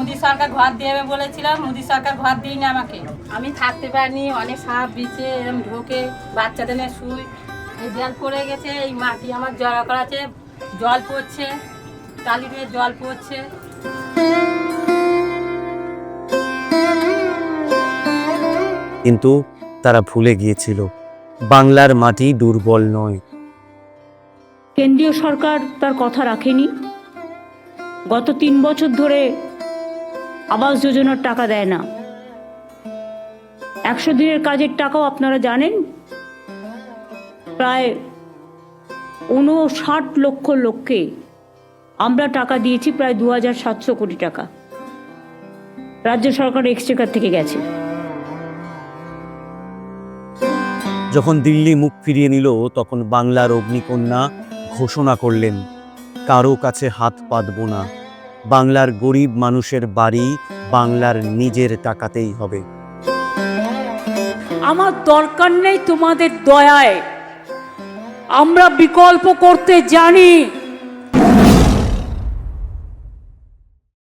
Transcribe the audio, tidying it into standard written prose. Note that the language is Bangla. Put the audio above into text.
মোদি সরকার ঘর দেবে বলেছিল, মোদি সরকার ঘর দিইনি আমাকে। আমি থাকতে পারিনি, অনেক সাপ বিছে এরকম ঢোকে, বাচ্চাদের নিয়ে শুই। এই জল পড়ে গেছে, এই মাটি আমার জড়া করা আছে, জল পড়ছে, টালি দিয়ে জল পড়ছে। কিন্তু তারা ভুলে গিয়েছিল বাংলার মাটি দুর্বল নয়। কেন্দ্রীয় সরকার তার কথা রাখেনি। গত 3 বছর ধরে আবাস যোজনার টাকা দেয় না। 100 দিনের কাজের টাকাও আপনারা জানেন প্রায় 59 লক্ষ লোককে আমরা টাকা দিয়েছি, প্রায় 2700 কোটি টাকা রাজ্য সরকার এক্সচেকার থেকে গেছে। যখন দিল্লি মুখ ফিরিয়ে নিল তখন বাংলার অগ্নিকন্যা ঘোষণা করলেন, কারো কাছে হাত পাতব না, বাংলার গরিব মানুষের বাড়ি বাংলার নিজের টাকাতেই হবে। আমার দরকার নেই তোমাদের দয়ায়, আমরা বিকল্প করতে জানি।